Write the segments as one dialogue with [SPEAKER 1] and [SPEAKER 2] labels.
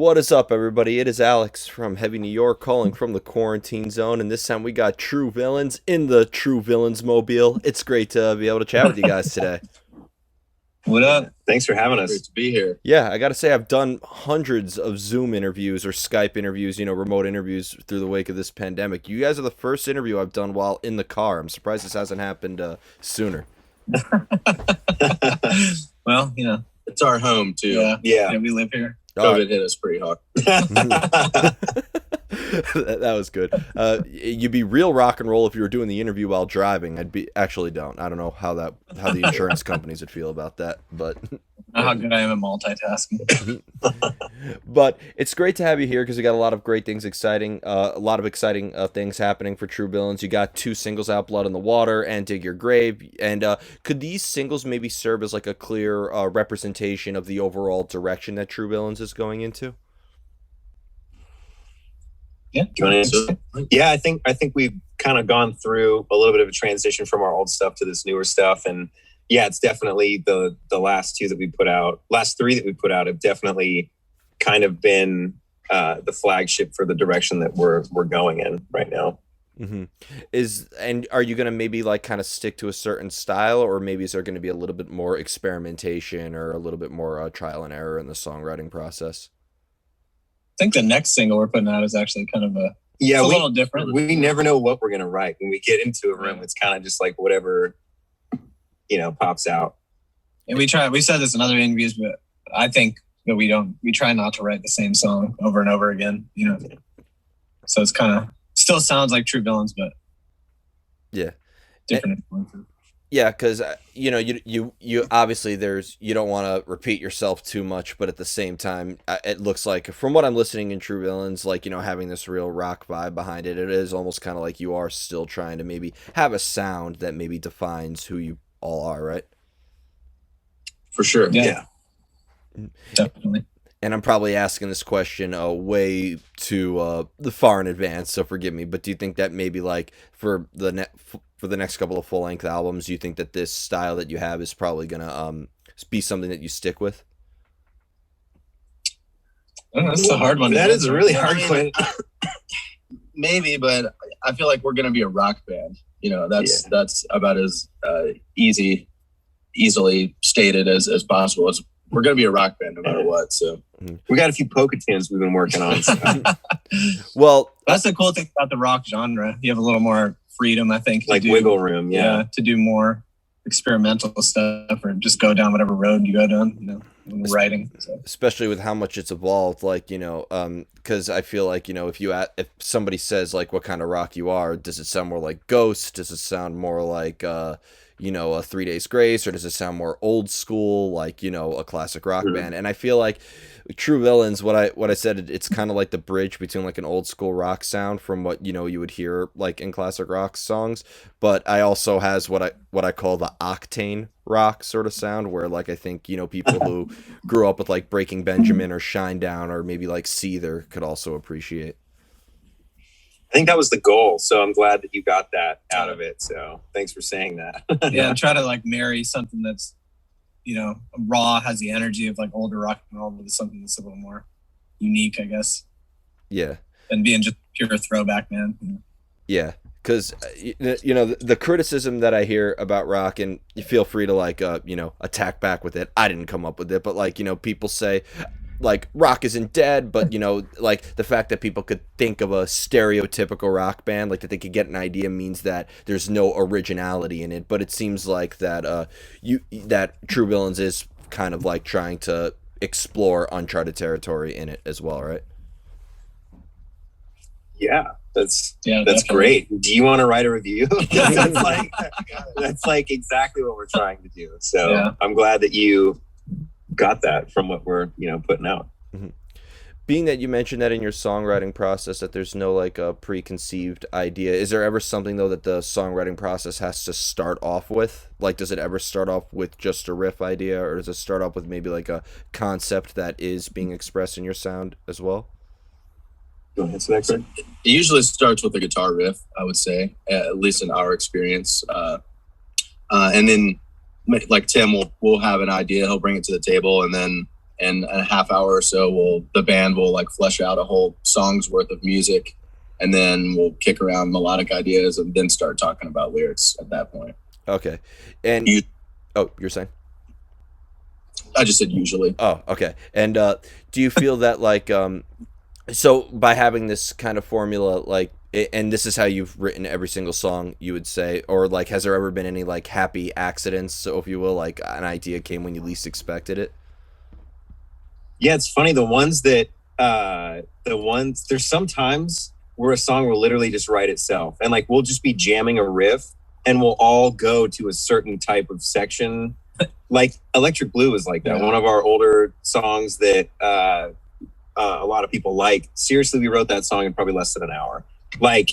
[SPEAKER 1] What is up, everybody? It is Alex from Heavy New York calling from the quarantine zone, and this time we got True Villains in the True Villains mobile. It's great to be able to chat with you guys today.
[SPEAKER 2] What up?
[SPEAKER 3] Thanks for having us.
[SPEAKER 2] Great to be here.
[SPEAKER 1] Yeah, I got to say I've done hundreds of Zoom interviews or Skype interviews, remote interviews through the wake of this pandemic. You guys are the first interview I've done while in the car. I'm surprised this hasn't happened sooner.
[SPEAKER 2] Well, it's our home too.
[SPEAKER 3] Yeah.
[SPEAKER 2] We live here.
[SPEAKER 1] Oh.
[SPEAKER 2] COVID hit us pretty hard.
[SPEAKER 1] That was good. You'd be real rock and roll if you were doing the interview while driving. I don't know how the insurance companies would feel about that, but
[SPEAKER 2] How good I am at multitasking.
[SPEAKER 1] But it's great to have you here because we got a lot of great things, a lot of exciting things happening for True Villains. You got 2 singles out, Blood in the Water and Dig Your Grave. And could these singles maybe serve as like a clear representation of the overall direction that True Villains is going into?
[SPEAKER 2] Yeah.
[SPEAKER 3] Do you want to answer? Yeah, I think we've kind of gone through a little bit of a transition from our old stuff to this newer stuff, and yeah, it's definitely the last 3 that we put out have definitely kind of been the flagship for the direction that we're going in right now.
[SPEAKER 1] Mm-hmm. And are you going to maybe like kind of stick to a certain style, or maybe is there going to be a little bit more experimentation or a little bit more trial and error in the songwriting process?
[SPEAKER 2] I think the next single we're putting out is actually kind of a little different.
[SPEAKER 3] We never know what we're going to write when we get into a room. It's kind of just like whatever, pops out.
[SPEAKER 2] And we said this in other interviews, but I think that we try not to write the same song over and over again, So it's kind of still sounds like True Villains, but
[SPEAKER 1] yeah,
[SPEAKER 2] different influences.
[SPEAKER 1] Yeah, because you obviously you don't want to repeat yourself too much, but at the same time, it looks like from what I'm listening in True Villains, like having this real rock vibe behind it, it is almost kind of like you are still trying to maybe have a sound that maybe defines who you all are, right?
[SPEAKER 3] For sure,
[SPEAKER 2] yeah. Definitely.
[SPEAKER 1] And I'm probably asking this question way too far in advance, so forgive me. But do you think that maybe like for the next couple of full-length albums, do you think that this style that you have is probably gonna be something that you stick with?
[SPEAKER 2] That's a hard one.
[SPEAKER 3] That is a really hard question.
[SPEAKER 2] Maybe, but I feel like we're gonna be a rock band. That's about as easily stated as possible. We're gonna be a rock band no matter what. So
[SPEAKER 3] we got a few polka tunes we've been working on. So.
[SPEAKER 1] Well,
[SPEAKER 2] that's the cool thing about the rock genre. You have a little more freedom, I think,
[SPEAKER 3] like wiggle room,
[SPEAKER 2] to do more experimental stuff or just go down whatever road you go down, when we're writing. So.
[SPEAKER 1] Especially with how much it's evolved, like because I feel like if somebody says like what kind of rock you are, does it sound more like Ghost? Does it sound more like a 3 Days Grace, or does it sound more old school, like a classic rock band? And I feel like True Villains, what I said, it's kind of like the bridge between like an old school rock sound from what you would hear like in classic rock songs, but I also has what I call the octane rock sort of sound, where like I think people who grew up with like Breaking Benjamin or Shinedown or maybe like Seether could also appreciate.
[SPEAKER 3] I think that was the goal, so I'm glad that you got that out of it. So thanks for saying that.
[SPEAKER 2] Yeah, try to like marry something that's, raw, has the energy of like older rock and roll with something that's a little more unique, I guess.
[SPEAKER 1] Yeah.
[SPEAKER 2] Than being just pure throwback, man.
[SPEAKER 1] Yeah, because the criticism that I hear about rock, and you feel free to like attack back with it. I didn't come up with it, but like people say, like rock isn't dead, but like the fact that people could think of a stereotypical rock band, like that they could get an idea, means that there's no originality in it. But it seems like that that True Villains is kind of like trying to explore uncharted territory in it as well, right?
[SPEAKER 3] Yeah, that's
[SPEAKER 2] definitely
[SPEAKER 3] great. Do you want to write a review? that's like exactly what we're trying to do. So yeah. I'm glad that you got that from what we're putting out.
[SPEAKER 1] Mm-hmm. Being that you mentioned that in your songwriting process, that there's no like a preconceived idea, is there ever something though that the songwriting process has to start off with? Like, does it ever start off with just a riff idea, or does it start off with maybe like a concept that is being expressed in your sound as well?
[SPEAKER 3] Go ahead, so it
[SPEAKER 2] usually starts with a guitar riff, I would say, at least in our experience, and then like Tim will have an idea, he'll bring it to the table, and then
[SPEAKER 4] and in a half hour or so, the band will like flesh out a whole song's worth of music, and then we'll kick around melodic ideas and then start talking about lyrics at that point.
[SPEAKER 1] Okay. And you're saying?
[SPEAKER 4] I just said usually.
[SPEAKER 1] Oh, okay. And do you feel that like so by having this kind of formula, like, and this is how you've written every single song, you would say, or like, has there ever been any like happy accidents, so if you will, like an idea came when you least expected it?
[SPEAKER 3] Yeah, it's funny. There's sometimes where a song will literally just write itself, and like we'll just be jamming a riff and we'll all go to a certain type of section. Like Electric Blue is like that. Yeah. One of our older songs that a lot of people like. Seriously, we wrote that song in probably less than an hour. Like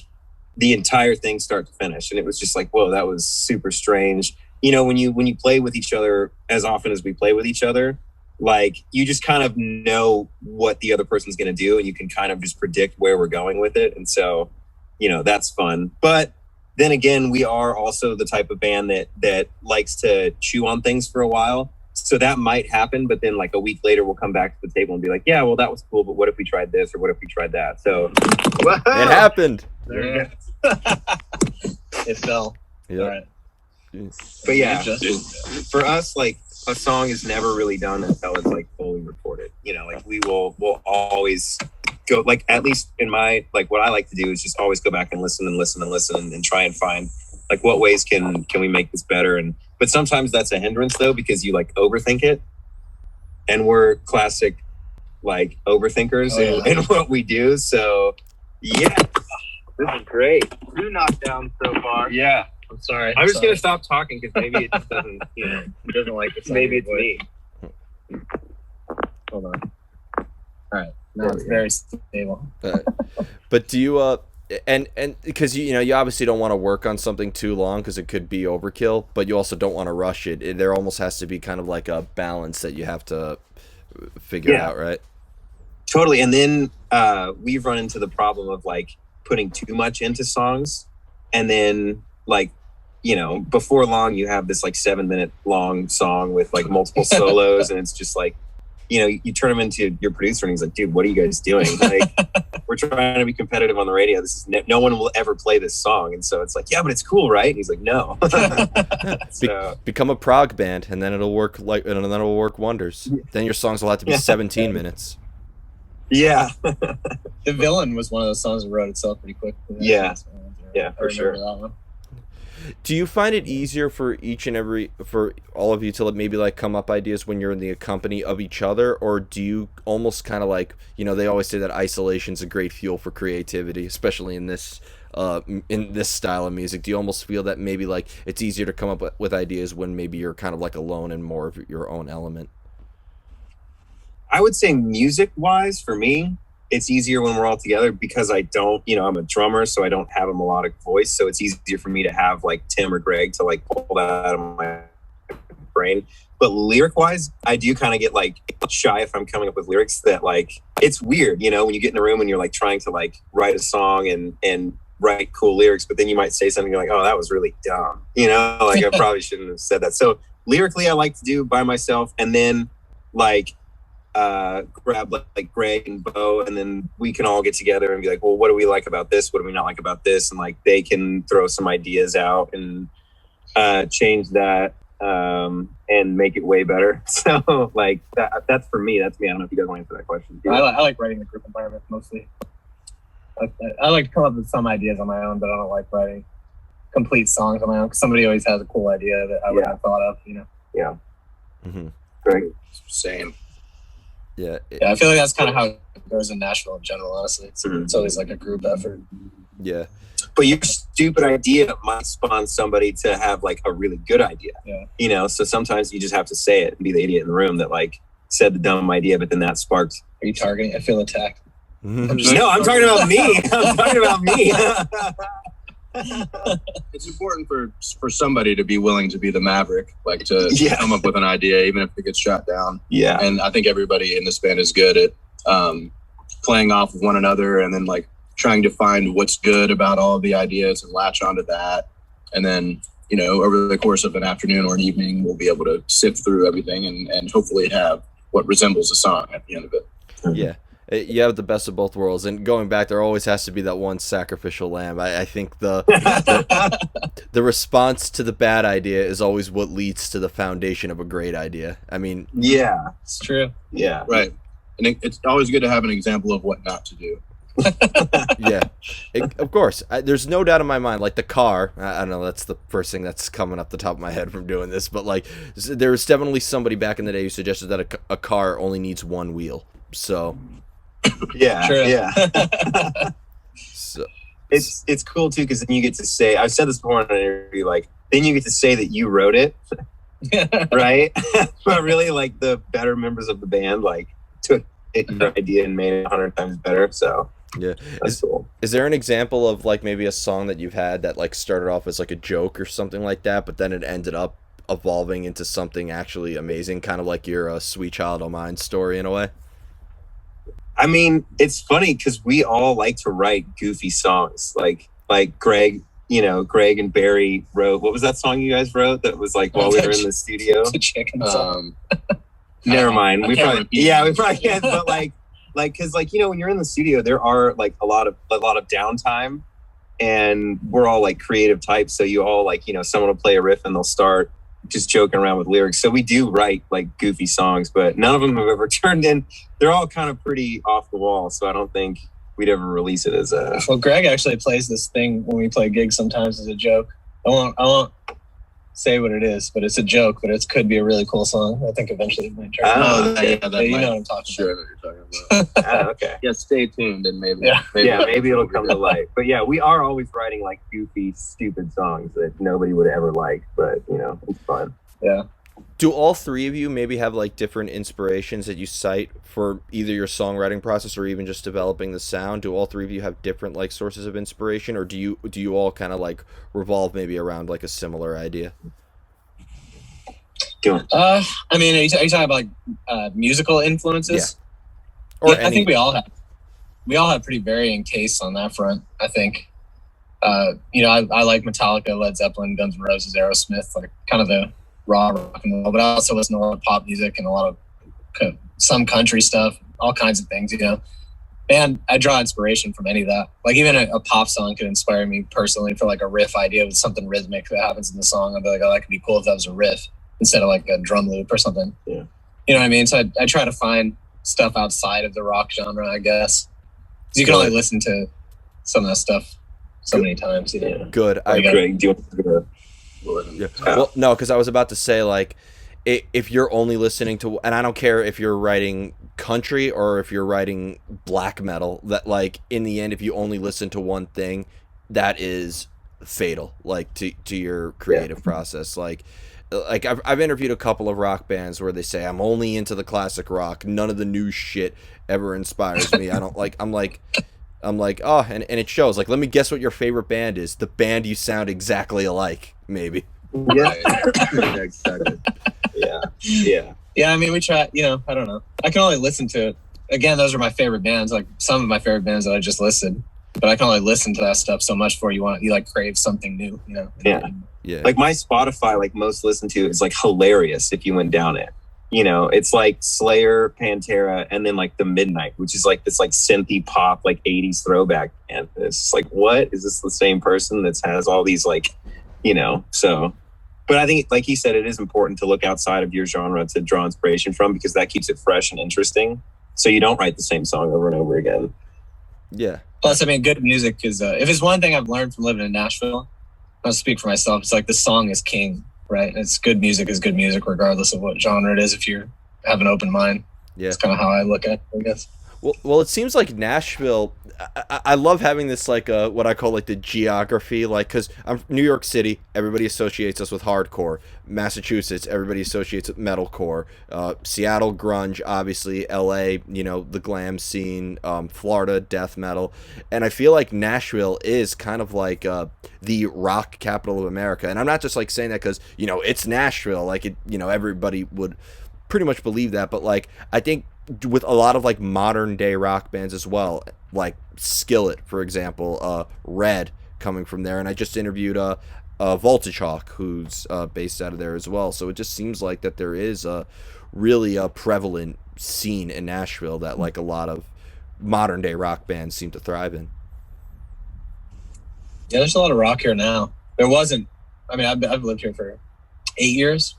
[SPEAKER 3] the entire thing start to finish. And it was just like, whoa, that was super strange. You know, when you play with each other as often as we play with each other, like you just kind of know what the other person's going to do, and you can kind of just predict where we're going with it. And so, you know, that's fun. But then again, we are also the type of band that likes to chew on things for a while. So that might happen, but then like a week later, we'll come back to the table and be like, yeah, well, that was cool, but what if we tried this, or what if we tried that? So
[SPEAKER 1] it happened.
[SPEAKER 2] There it fell.
[SPEAKER 1] Yeah.
[SPEAKER 2] All right.
[SPEAKER 3] But yeah, for us, like a song is never really done until it's like fully recorded. You know, like we'll always go, like at least in my, like what I like to do is just always go back and listen and try and find like what ways can we make this better. But sometimes that's a hindrance though, because you like overthink it, and we're classic like overthinkers in what we do. So yeah, this is great. 2 knockdowns so far.
[SPEAKER 2] Yeah. I'm sorry.
[SPEAKER 3] I'm just gonna stop talking because maybe it just doesn't, you know, it doesn't like it. Maybe it's me.
[SPEAKER 2] Hold on. All right. Now it's very stable.
[SPEAKER 1] But do you and because you know you obviously don't want to work on something too long because it could be overkill, but you also don't want to rush it. There almost has to be kind of like a balance that you have to figure out, right?
[SPEAKER 3] Totally. And then we've run into the problem of like putting too much into songs, and then like, you know, before long you have this like 7-minute long song with like multiple solos, and it's just like, you know, you turn him into your producer and he's like, dude, what are you guys doing? Like, we're trying to be competitive on the radio. This is no one will ever play this song. And so it's like, yeah, but it's cool, right? And he's like, no. So,
[SPEAKER 1] become a prog band, and then it'll work and then it'll work wonders. Then your songs will have to be 17 minutes.
[SPEAKER 3] Yeah.
[SPEAKER 2] The Villain was one of those songs that wrote itself pretty quick.
[SPEAKER 3] Yeah, for sure.
[SPEAKER 2] That one.
[SPEAKER 1] Do you find it easier for for all of you to maybe like come up ideas when you're in the company of each other, or do you almost kind of like, you know, they always say that isolation's a great fuel for creativity, especially in this style of music? Do you almost feel that maybe like it's easier to come up with ideas when maybe you're kind of like alone and more of your own element?
[SPEAKER 3] I would say music wise for me, it's easier when we're all together because I don't, you know, I'm a drummer, so I don't have a melodic voice. So it's easier for me to have like Tim or Greg to like pull that out of my brain. But lyric wise, I do kind of get like shy if I'm coming up with lyrics that like, it's weird, you know, when you get in a room and you're like trying to like write a song and write cool lyrics, but then you might say something, you're like, oh, that was really dumb. You know, like I probably shouldn't have said that. So lyrically, I like to do by myself, and then like, grab like Greg and Bo, and then we can all get together and be like, well, what do we like about this? What do we not like about this? And like they can throw some ideas out and change that and make it way better. So like that's for me. That's me. I don't know if you guys want to answer that question.
[SPEAKER 2] I like writing the group environment mostly. I like to come up with some ideas on my own, but I don't like writing complete songs on my own because somebody always has a cool idea that I wouldn't have thought of, you know?
[SPEAKER 3] Yeah.
[SPEAKER 1] Mm-hmm.
[SPEAKER 3] Greg?
[SPEAKER 4] Same.
[SPEAKER 1] Yeah.
[SPEAKER 2] I feel like that's kind of how it goes in Nashville in general, honestly. It's always like a group effort.
[SPEAKER 1] Yeah.
[SPEAKER 3] But your stupid idea might spawn somebody to have like a really good idea.
[SPEAKER 2] Yeah.
[SPEAKER 3] You know, so sometimes you just have to say it and be the idiot in the room that like said the dumb idea, but then that sparked.
[SPEAKER 2] Are you targeting? I feel attacked.
[SPEAKER 3] No, I'm talking about me. I'm talking about me.
[SPEAKER 4] It's important for somebody to be willing to be the maverick, like to come up with an idea, even if it gets shot down.
[SPEAKER 3] Yeah.
[SPEAKER 4] And I think everybody in this band is good at playing off of one another, and then like trying to find what's good about all of the ideas and latch onto that. And then, over the course of an afternoon or an evening, we'll be able to sift through everything and hopefully have what resembles a song at the end of it.
[SPEAKER 1] Yeah. You have the best of both worlds, and going back, there always has to be that one sacrificial lamb. I think the response to the bad idea is always what leads to the foundation of a great idea. I mean,
[SPEAKER 3] Yeah,
[SPEAKER 2] It's true.
[SPEAKER 3] yeah.
[SPEAKER 4] Right. And it's always good to have an example of what not to do.
[SPEAKER 1] yeah, of course. There's no doubt in my mind. Like the car, I don't know. That's the first thing that's coming up the top of my head from doing this. But like, there was definitely somebody back in the day who suggested that a car only needs one wheel. So,
[SPEAKER 3] Yeah,
[SPEAKER 2] True.
[SPEAKER 3] yeah.
[SPEAKER 1] so
[SPEAKER 3] It's cool too because then you get to say, I've said this before in an interview, like then you get to say that you wrote it, right? But really, like the better members of the band like took your idea and made it 100 times better. So
[SPEAKER 1] yeah.
[SPEAKER 3] that's cool.
[SPEAKER 1] Is there an example of like maybe a song that you've had that like started off as like a joke or something like that, but then it ended up evolving into something actually amazing, kind of like your Sweet Child O' Mine story in a way?
[SPEAKER 3] I mean, it's funny because we all like to write goofy songs. Like Greg, Greg and Barry wrote. What was that song you guys wrote that was like while we were in the studio?
[SPEAKER 2] It's a chicken song.
[SPEAKER 3] Never mind.
[SPEAKER 4] I
[SPEAKER 3] We
[SPEAKER 4] can't
[SPEAKER 3] probably
[SPEAKER 4] repeat
[SPEAKER 3] we probably can't. But because when you're in the studio, there are like a lot of downtime, and we're all like creative types. So you all like someone will play a riff and they'll start just joking around with lyrics. So we do write like goofy songs, but none of them have ever turned in. They're all kind of pretty off the wall. So I don't think we'd ever release it as a.
[SPEAKER 2] Well, Greg actually plays this thing when we play gigs sometimes as a joke. I won't say what it is, but it's a joke, but it could be a really cool song. I think eventually it might turn out.
[SPEAKER 3] Oh,
[SPEAKER 4] yeah, that
[SPEAKER 2] You
[SPEAKER 4] might-
[SPEAKER 2] know what I'm talking
[SPEAKER 4] Sure, I know what you're talking about.
[SPEAKER 3] Okay.
[SPEAKER 4] Yeah, stay tuned and maybe.
[SPEAKER 2] Yeah.
[SPEAKER 3] Maybe it'll come to light. But yeah, we are always writing like goofy, stupid songs that nobody would ever like. But it's fun.
[SPEAKER 2] Yeah.
[SPEAKER 1] Do all three of you maybe have like different inspirations that you cite for either your songwriting process or even just developing the sound? Do all three of you have different like sources of inspiration, or do you all kind of like revolve maybe around like a similar idea?
[SPEAKER 2] I mean, are you talking about like musical influences?
[SPEAKER 1] Or
[SPEAKER 2] I think we all have pretty varying tastes on that front. I think, I like Metallica, Led Zeppelin, Guns N' Roses, Aerosmith, like kind of the raw rock and roll. But I also listen to a lot of pop music and a lot of some country stuff, all kinds of things. And I draw inspiration from any of that. Like even a pop song could inspire me personally for like a riff idea with something rhythmic that happens in the song. I'd be like, oh, that could be cool if that was a riff instead of like a drum loop or something.
[SPEAKER 3] Yeah.
[SPEAKER 2] You know what I mean? So I try to find stuff outside of the rock genre, I guess. 'Cause you can only listen to some of that stuff so many times.
[SPEAKER 1] Good.
[SPEAKER 3] Greg, do you want to go to
[SPEAKER 1] Yeah. Well, no, because I was about to say like, if you're only listening to, and I don't care if you're writing country or if you're writing black metal, that like in the end, if you only listen to one thing, that is fatal, like to your creative process. Like I've interviewed a couple of rock bands where they say I'm only into the classic rock, none of the new shit ever inspires me. I don't like. I'm like, oh, and it shows. Like, let me guess what your favorite band is. The band you sound exactly alike, maybe.
[SPEAKER 3] Yeah.
[SPEAKER 4] Exactly.
[SPEAKER 3] Yeah.
[SPEAKER 2] Yeah, I mean, we try, I don't know. I can only listen to it. Again, those are my favorite bands, like some of my favorite bands that I just listed. But I can only listen to that stuff so much before you like crave something new,
[SPEAKER 3] Yeah.
[SPEAKER 1] Yeah.
[SPEAKER 3] Like my Spotify, like most listened to, is like hilarious if you went down it. It's like Slayer, Pantera, and then like the Midnight, which is like this like synthy pop, like 80s throwback. And it's like, what? Is this the same person that has all these like, so. But I think, like he said, it is important to look outside of your genre to draw inspiration from, because that keeps it fresh and interesting. So you don't write the same song over and over again.
[SPEAKER 1] Yeah.
[SPEAKER 2] Plus, I mean, good music is, if it's one thing I've learned from living in Nashville, I'll speak for myself. It's like the song is king, right? It's good music is good music, regardless of what genre it is, if you have an open mind.
[SPEAKER 1] Yeah.
[SPEAKER 2] That's kind of how I look at it, I guess.
[SPEAKER 1] Well, it seems like Nashville. I love having this like what I call like the geography, like because I'm from New York City, everybody associates us with hardcore. Massachusetts, everybody associates with metalcore. Seattle, grunge, obviously. L.A., the glam scene. Florida, death metal, and I feel like Nashville is kind of like the rock capital of America. And I'm not just like saying that because it's Nashville, like it. Everybody would pretty much believe that, but like I think with a lot of like modern day rock bands as well, like Skillet, for example, Red coming from there. And I just interviewed Voltage Hawk, who's based out of there as well. So it just seems like that there is a really prevalent scene in Nashville that like a lot of modern day rock bands seem to thrive in.
[SPEAKER 2] Yeah, there's a lot of rock here now. There wasn't. I mean, I've lived here for 8 years,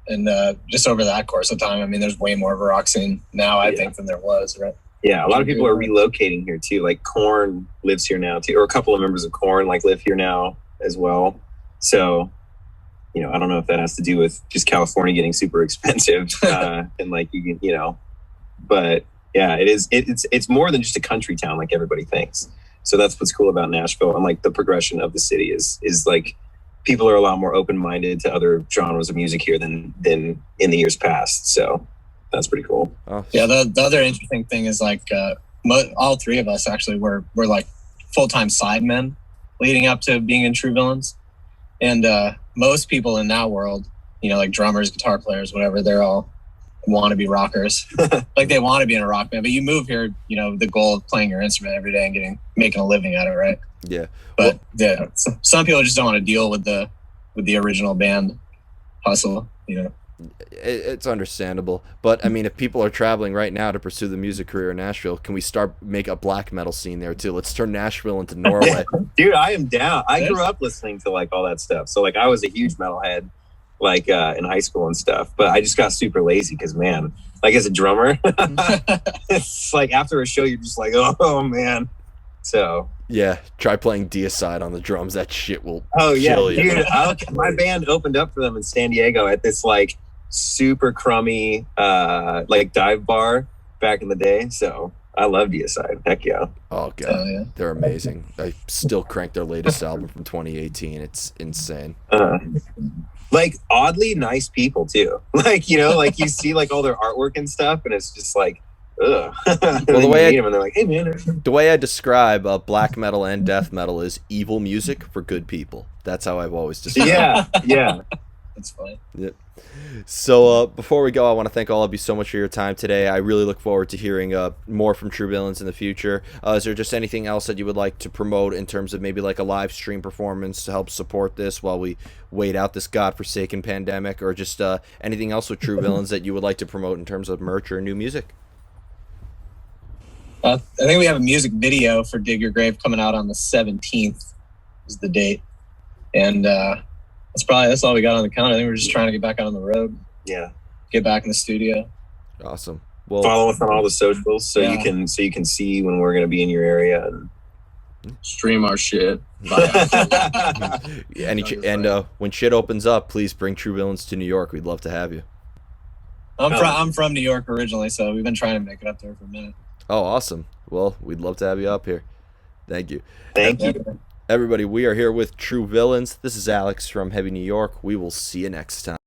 [SPEAKER 2] and just over that course of time, I mean, there's way more of a rock scene now, I think, than there was. Right?
[SPEAKER 3] Yeah, a lot of people are relocating here too. Like Korn lives here now too, or a couple of members of Korn like live here now as well. So, you know, I don't know if that has to do with just California getting super expensive and like you can, you know, but yeah, it is. It's more than just a country town like everybody thinks. So that's what's cool about Nashville, and like the progression of the city is like people are a lot more open minded to other genres of music here than in the years past. So that's pretty cool.
[SPEAKER 1] Oh.
[SPEAKER 2] Yeah, the other interesting thing is like all three of us actually were like full-time sidemen leading up to being in True Villains, and most people in that world, you know, like drummers, guitar players, whatever, they're all want to be rockers. Like they want to be in a rock band, but you move here, you know, the goal of playing your instrument every day and making a living at it, right?
[SPEAKER 1] Yeah.
[SPEAKER 2] But yeah, some people just don't want to deal with the original band hustle, you know.
[SPEAKER 1] It's understandable, but I mean, if people are traveling right now to pursue the music career in Nashville, can we make a black metal scene there too? Let's turn Nashville into Norway.
[SPEAKER 3] Dude, I am down. I grew up listening to like all that stuff, so like I was a huge metalhead like in high school and stuff, but I just got super lazy because, man, like as a drummer it's like after a show you're just like, oh man. So
[SPEAKER 1] yeah, try playing Deicide on the drums. That shit will
[SPEAKER 3] kill
[SPEAKER 1] you.
[SPEAKER 3] Dude, my band opened up for them in San Diego at this like super crummy like dive bar back in the day. So I love Deicide. Heck yeah.
[SPEAKER 1] Oh god, yeah. They're amazing. I still crank their latest album from 2018. It's insane.
[SPEAKER 3] Like oddly nice people too. Like, you know, like you see like all their artwork and stuff, and it's just like, ugh.
[SPEAKER 1] Well, the way
[SPEAKER 3] meet them and they're like, hey man.
[SPEAKER 1] The way I describe black metal and death metal is evil music for good people. That's how I've always described it.
[SPEAKER 3] Yeah.
[SPEAKER 2] That's fine.
[SPEAKER 1] Yep. So before we go, I want to thank all of you so much for your time today. I really look forward to hearing more from True Villains in the future. Is there just anything else that you would like to promote in terms of maybe like a live stream performance to help support this while we wait out this godforsaken pandemic, or just anything else with True Villains that you would like to promote in terms of merch or new music?
[SPEAKER 2] I think we have a music video for Dig Your Grave coming out on the 17th is the date. And that's all we got on the calendar. I think we're just trying to get back out on the road.
[SPEAKER 3] Yeah.
[SPEAKER 2] Get back in the studio.
[SPEAKER 1] Awesome. Well,
[SPEAKER 3] follow us on all the socials so you can see when we're going to be in your area and
[SPEAKER 4] stream our shit.
[SPEAKER 1] And when shit opens up, please bring True Villains to New York. We'd love to have you.
[SPEAKER 2] I'm from New York originally, so we've been trying to make it up there for a minute.
[SPEAKER 1] Oh, awesome. Well, we'd love to have you up here. Thank you.
[SPEAKER 3] Thank you.
[SPEAKER 1] Everybody, we are here with True Villains. This is Alex from Heavy New York. We will see you next time.